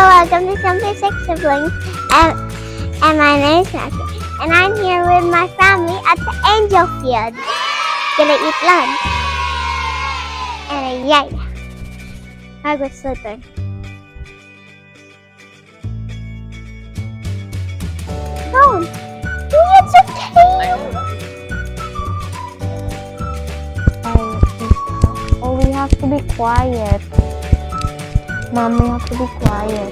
welcome to Simply Six Siblings, and my name is Matthew, and I'm here with my family at the Angelfields. Gonna eat lunch, and yay, I was sleeping. No, it's okay. Oh, we have to be quiet. Mom, we have to be quiet.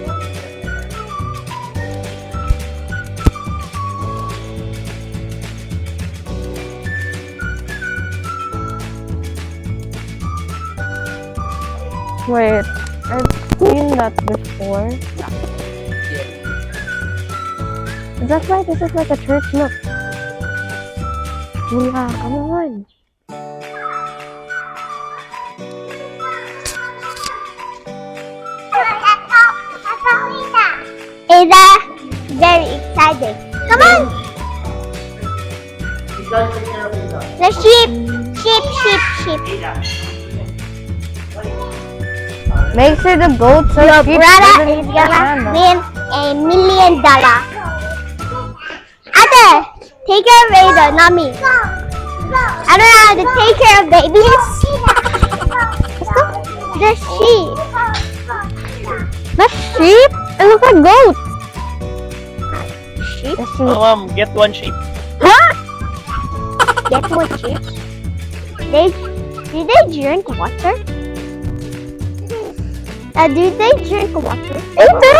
Wait, I've seen that before. Is that right? This is like a church look. Yeah, come on. It's very exciting. Come on! The sheep. Make sure the goats are Your brother is gonna win $1 million. Ate, take care of Ada, not me. I don't know how to take care of babies. The sheep. That's sheep? It looks like goats. Sheep? The sheep. Oh, get one sheep. Huh? Get more sheep. Do they drink water? Do they drink water? Ito!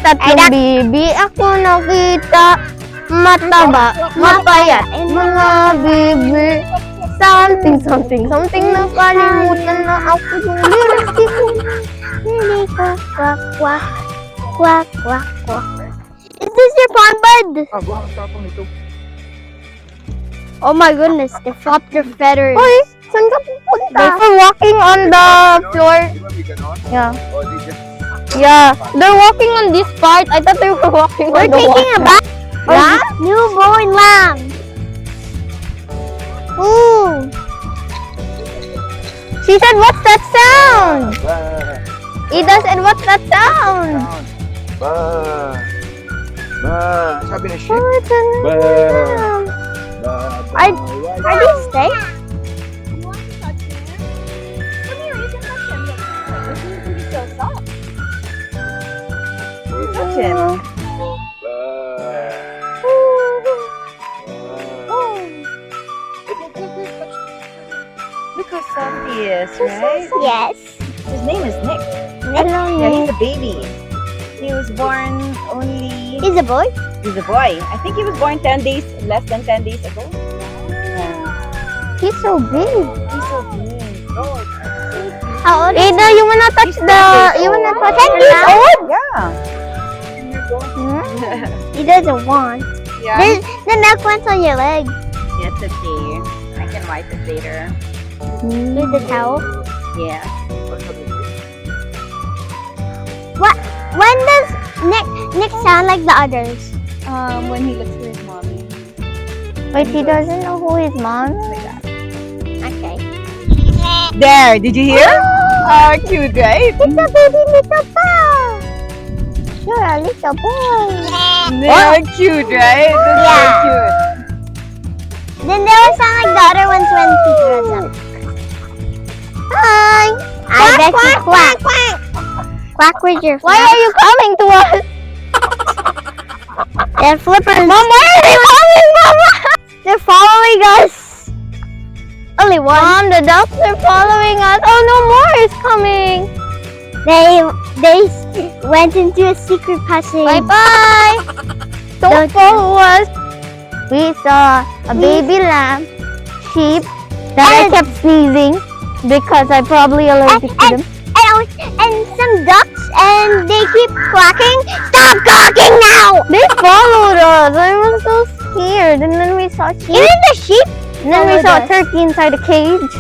Tatlong bibi ako nakita. Mataba, mapayat, mga bibi. Something nakalimutan na ako yung lyrics ko. Really quack, quack, quack. Quack, quack, quack. Is this your pond bud? Oh my goodness, they flopped their feathers. Hoy, saan ka pupunta? They were walking on the floor. Yeah. Yeah, they're walking on this part. I thought they were walking We're on the taking a water. bath. Yeah? Newborn lamb. Ooh. She said, what's that sound? Ida said, what's that sound? Sabi na sheep. Oh, it's a lamb. Are these steaks? Touch him. Look how soft he is, right? Yes. His name is Nick. Hello, Yeah, Nick. he's a baby. He was born only... He's a boy? He's a boy. I think he was born 10 days, less than 10 days ago. He's so big. He's so big. How old is Ida, you wanna touch the... You wanna touch 10 the years lamb? old? Yeah. He doesn't want. Yeah. The milk went on your leg. Yes, okay. I can wipe it later. With the towel. Yeah. What? When does Nick sound like the others? When he looks for his mommy. Wait, he doesn't know who his mom is? Like that. Okay. There, did you hear? Oh, cute, right? It's a baby little boy. You're a little boy. They're cute, right? That's Yeah. so cute. Then they will sound like the other ones when he grows up. Hi. I bet you quack. Quack with your Why are you coming to us? They're flippers. Mom, why are they coming, Mama? They're following us. Only one. Mom, the ducks are following us. Oh, no more is coming. They went into a secret passage. Bye-bye. Don't follow us. We saw a baby lamb, sheep, that I kept sneezing because I'm probably allergic to them. And some ducks, and they keep quacking. Stop quacking now! They followed us. I was so scared. And then we saw sheep. Even the sheep. And then we saw a followed us. turkey inside a cage.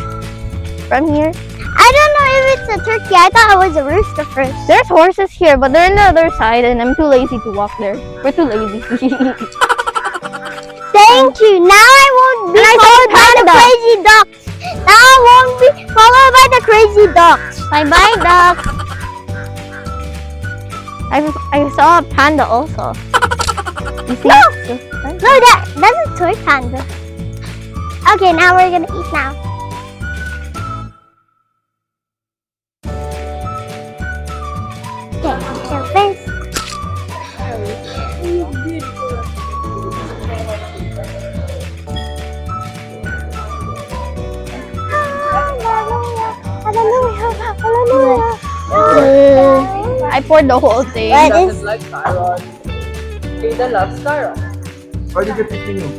From here. I don't know if it's a turkey. I thought it was a rooster first. There's horses here, but they're on the other side, and I'm too lazy to walk there. We're too lazy. Thank you. Now I won't be followed by the crazy ducks. Now I won't be followed by the crazy ducks. Bye-bye, ducks. I saw a panda also. You see? No, that's a toy panda. Okay, now we're gonna eat now. Okay, so first. I poured the whole thing. What Doesn't is? like carrot. Ada loves carrot. Or did you pick you?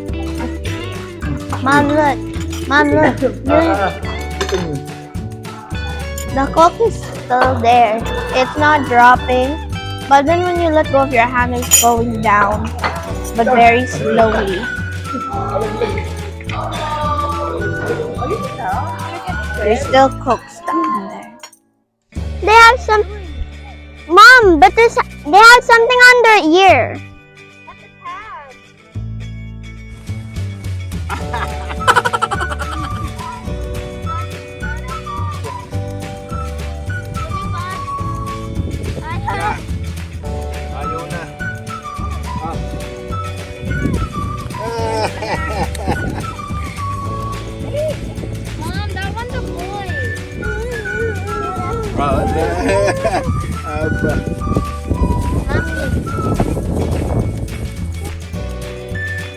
Mom, look. Mom, look. The Coke is still there. It's not dropping. But then when you let go of your hand, it's going down. But very slowly. There's still Coke stuck in there. They have some. Mom, but they have something on their ear. Ayaw na. Mom, that one's a boy.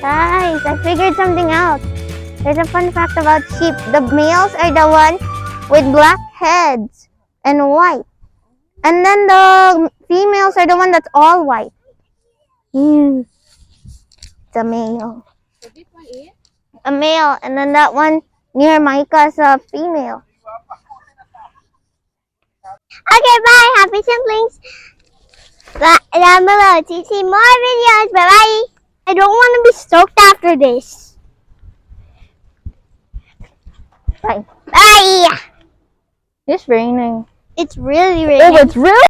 Guys, I figured something out. There's a fun fact about sheep. The males are the one with black heads and white. And then the females are the one that's all white. It's a male. A male. And then that one near Micah is a female. Okay, bye. Happy simplings. Down below to see more videos. Bye bye. I don't want to be stoked after this. Bye. Bye. It's raining. It's really raining. Oh, it's really